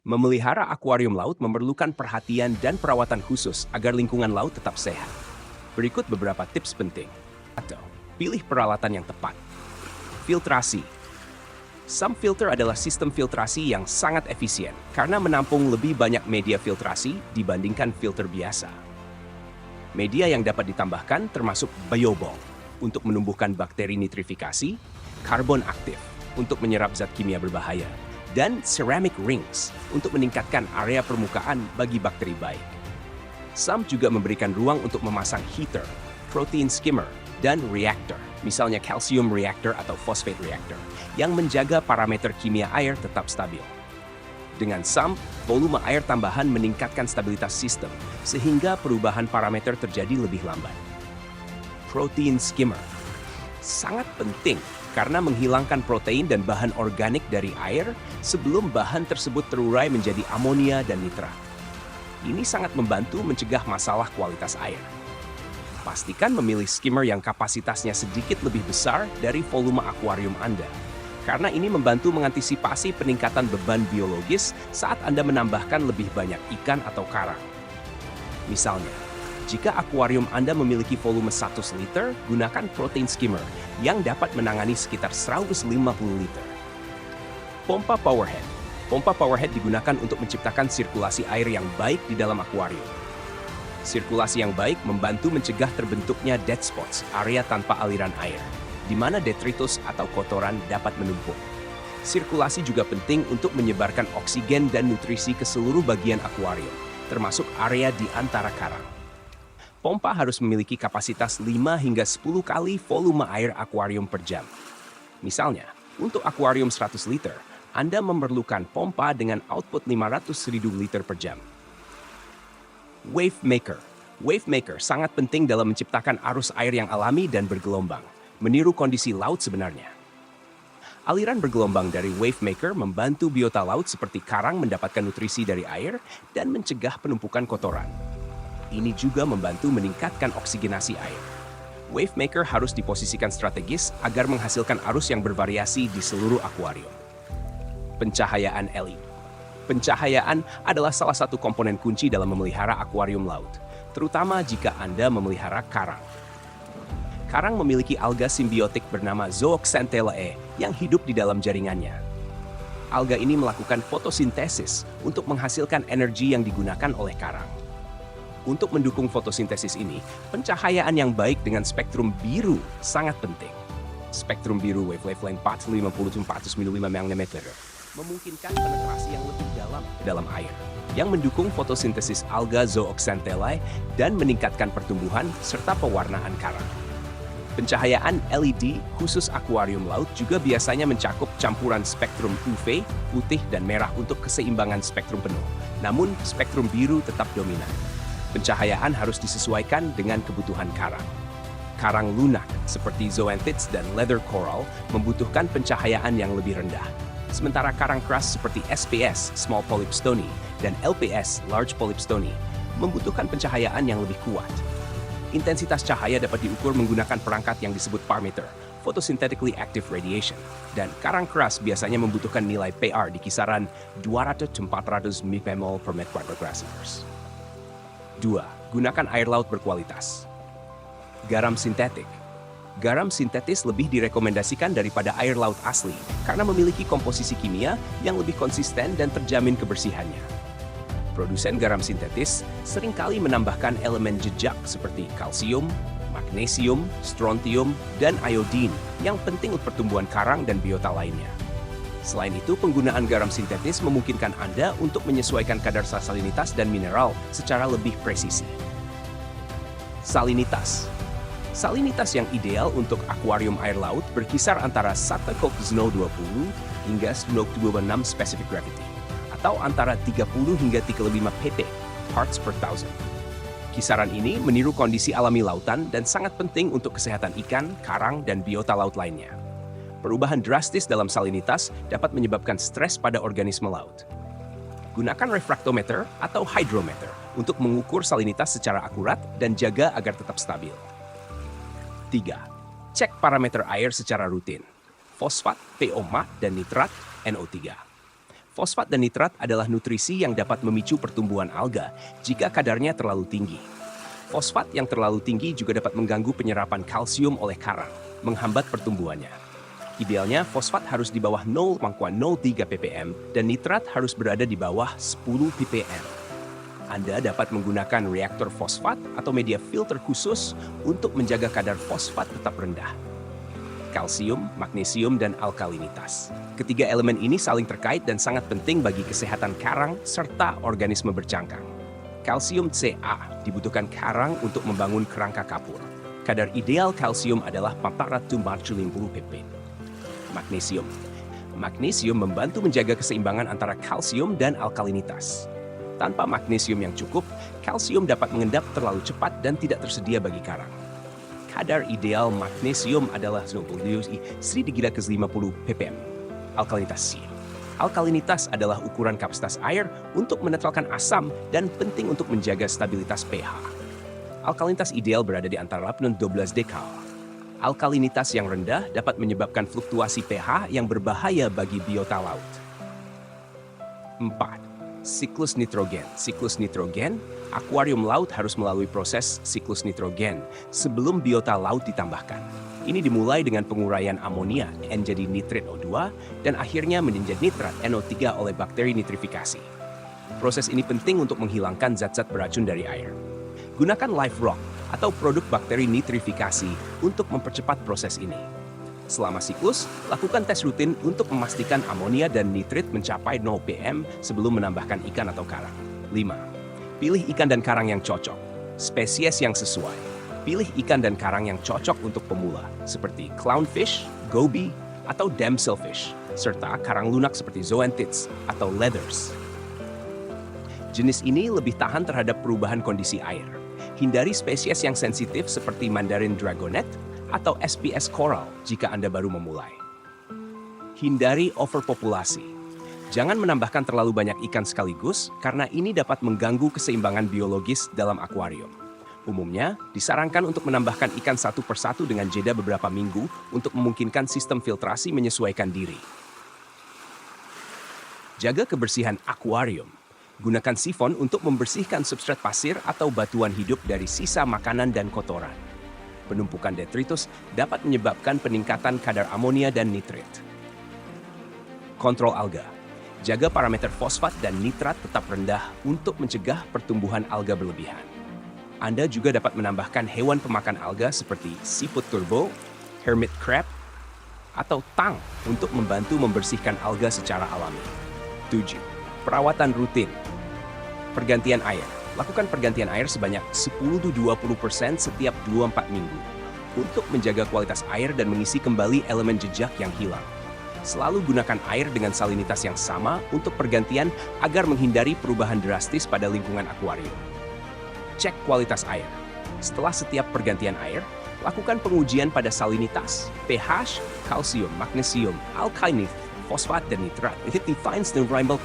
Memelihara akuarium laut memerlukan perhatian dan perawatan khusus agar lingkungan laut tetap sehat. Berikut beberapa tips penting. Atau, pilih peralatan yang tepat. Filtrasi. Sump filter adalah sistem filtrasi yang sangat efisien karena menampung lebih banyak media filtrasi dibandingkan filter biasa. Media yang dapat ditambahkan termasuk biobol untuk menumbuhkan bakteri nitrifikasi, karbon aktif untuk menyerap zat kimia berbahaya, dan ceramic rings untuk meningkatkan area permukaan bagi bakteri baik. Sump juga memberikan ruang untuk memasang heater, protein skimmer, dan reactor, misalnya calcium reactor atau phosphate reactor, yang menjaga parameter kimia air tetap stabil. Dengan sump, volume air tambahan meningkatkan stabilitas sistem, sehingga perubahan parameter terjadi lebih lambat. Protein skimmer sangat penting karena menghilangkan protein dan bahan organik dari air sebelum bahan tersebut terurai menjadi amonia dan nitrat. Ini sangat membantu mencegah masalah kualitas air. Pastikan memilih skimmer yang kapasitasnya sedikit lebih besar dari volume akuarium Anda, karena ini membantu mengantisipasi peningkatan beban biologis saat Anda menambahkan lebih banyak ikan atau karang. Misalnya, jika akuarium Anda memiliki volume 100 liter, gunakan protein skimmer yang dapat menangani sekitar 150 liter. Pompa powerhead. Pompa powerhead digunakan untuk menciptakan sirkulasi air yang baik di dalam akuarium. Sirkulasi yang baik membantu mencegah terbentuknya dead spots, area tanpa aliran air, di mana detritus atau kotoran dapat menumpuk. Sirkulasi juga penting untuk menyebarkan oksigen dan nutrisi ke seluruh bagian akuarium, termasuk area di antara karang. Pompa harus memiliki kapasitas 5 hingga 10 kali volume air akuarium per jam. Misalnya, untuk akuarium 100 liter, Anda memerlukan pompa dengan output 500.000 liter per jam. Wave maker. Wave maker sangat penting dalam menciptakan arus air yang alami dan bergelombang, meniru kondisi laut sebenarnya. Aliran bergelombang dari wave maker membantu biota laut seperti karang mendapatkan nutrisi dari air dan mencegah penumpukan kotoran. Ini juga membantu meningkatkan oksigenasi air. Wave maker harus diposisikan strategis agar menghasilkan arus yang bervariasi di seluruh akuarium. Pencahayaan LED. Pencahayaan adalah salah satu komponen kunci dalam memelihara akuarium laut, terutama jika Anda memelihara karang. Karang memiliki alga simbiotik bernama Zooxanthellae yang hidup di dalam jaringannya. Alga ini melakukan fotosintesis untuk menghasilkan energi yang digunakan oleh karang. Untuk mendukung fotosintesis ini, pencahayaan yang baik dengan spektrum biru sangat penting. Spektrum biru wavelength 450-400 mm memungkinkan penetrasi yang lebih dalam ke dalam air, yang mendukung fotosintesis alga Zooxanthellae dan meningkatkan pertumbuhan serta pewarnaan karang. Pencahayaan LED khusus akuarium laut juga biasanya mencakup campuran spektrum UV, putih, dan merah untuk keseimbangan spektrum penuh, namun spektrum biru tetap dominan. Pencahayaan harus disesuaikan dengan kebutuhan karang. Karang lunak seperti zoanthids dan leather coral membutuhkan pencahayaan yang lebih rendah. Sementara karang keras seperti SPS small polyp stony dan LPS large polyp stony membutuhkan pencahayaan yang lebih kuat. Intensitas cahaya dapat diukur menggunakan perangkat yang disebut parameter, photosynthetically active radiation, dan karang keras biasanya membutuhkan nilai PR di kisaran 200-400 mmol per meter grasimeters. 2. Gunakan air laut berkualitas. Garam sintetik. Garam sintetis lebih direkomendasikan daripada air laut asli karena memiliki komposisi kimia yang lebih konsisten dan terjamin kebersihannya. Produsen garam sintetis seringkali menambahkan elemen jejak seperti kalsium, magnesium, strontium, dan iodin yang penting untuk pertumbuhan karang dan biota lainnya. Selain itu, penggunaan garam sintetis memungkinkan Anda untuk menyesuaikan kadar salinitas dan mineral secara lebih presisi. Salinitas. Salinitas yang ideal untuk akuarium air laut berkisar antara 1,020 hingga 1,26 specific gravity, atau antara 30 hingga 35 pp, parts per thousand. Kisaran ini meniru kondisi alami lautan dan sangat penting untuk kesehatan ikan, karang, dan biota laut lainnya. Perubahan drastis dalam salinitas dapat menyebabkan stres pada organisme laut. Gunakan refraktometer atau hydrometer untuk mengukur salinitas secara akurat dan jaga agar tetap stabil. 3. Cek parameter air secara rutin. Fosfat, PO mat, dan nitrat, NO3. Fosfat dan nitrat adalah nutrisi yang dapat memicu pertumbuhan alga jika kadarnya terlalu tinggi. Fosfat yang terlalu tinggi juga dapat mengganggu penyerapan kalsium oleh karang, menghambat pertumbuhannya. Idealnya, fosfat harus di bawah 0,03 ppm dan nitrat harus berada di bawah 10 ppm. Anda dapat menggunakan reaktor fosfat atau media filter khusus untuk menjaga kadar fosfat tetap rendah. Kalsium, magnesium, dan alkalinitas. Ketiga elemen ini saling terkait dan sangat penting bagi kesehatan karang serta organisme bercangkang. Kalsium Ca dibutuhkan karang untuk membangun kerangka kapur. Kadar ideal kalsium adalah 440 ppm. Magnesium. Magnesium membantu menjaga keseimbangan antara kalsium dan alkalinitas. Tanpa magnesium yang cukup, kalsium dapat mengendap terlalu cepat dan tidak tersedia bagi karang. Kadar ideal magnesium adalah 150 ppm. Alkalinitas C. Alkalinitas adalah ukuran kapasitas air untuk menetralkan asam dan penting untuk menjaga stabilitas pH. Alkalinitas ideal berada di antara 12 dekal. Alkalinitas yang rendah dapat menyebabkan fluktuasi pH yang berbahaya bagi biota laut. 4. Siklus nitrogen. Siklus nitrogen, akuarium laut harus melalui proses siklus nitrogen sebelum biota laut ditambahkan. Ini dimulai dengan penguraian amonia menjadi nitrit O2 dan akhirnya menjadi nitrat NO3 oleh bakteri nitrifikasi. Proses ini penting untuk menghilangkan zat-zat beracun dari air. Gunakan live rock atau produk bakteri nitrifikasi untuk mempercepat proses ini. Selama siklus, lakukan tes rutin untuk memastikan amonia dan nitrit mencapai 0 pm sebelum menambahkan ikan atau karang. 5. Pilih ikan dan karang yang cocok. Spesies yang sesuai. Pilih ikan dan karang yang cocok untuk pemula, seperti clownfish, goby, atau damselfish, serta karang lunak seperti zoanthids atau leathers. Jenis ini lebih tahan terhadap perubahan kondisi air. Hindari spesies yang sensitif seperti Mandarin dragonet atau SPS coral jika Anda baru memulai. Hindari overpopulasi. Jangan menambahkan terlalu banyak ikan sekaligus karena ini dapat mengganggu keseimbangan biologis dalam akuarium. Umumnya, disarankan untuk menambahkan ikan satu persatu dengan jeda beberapa minggu untuk memungkinkan sistem filtrasi menyesuaikan diri. Jaga kebersihan akuarium. Gunakan sifon untuk membersihkan substrat pasir atau batuan hidup dari sisa makanan dan kotoran. Penumpukan detritus dapat menyebabkan peningkatan kadar amonia dan nitrit. Kontrol alga. Jaga parameter fosfat dan nitrat tetap rendah untuk mencegah pertumbuhan alga berlebihan. Anda juga dapat menambahkan hewan pemakan alga seperti siput turbo, hermit crab, atau tang untuk membantu membersihkan alga secara alami. 7. Perawatan rutin. Pergantian air. Lakukan pergantian air sebanyak 10-20% setiap 2-4 minggu untuk menjaga kualitas air dan mengisi kembali elemen jejak yang hilang. Selalu gunakan air dengan salinitas yang sama untuk pergantian agar menghindari perubahan drastis pada lingkungan akuarium. Cek kualitas air. Setelah setiap pergantian air, lakukan pengujian pada salinitas, pH, kalsium, magnesium, alkalinit, fosfat, dan nitrat. If it defines the environmental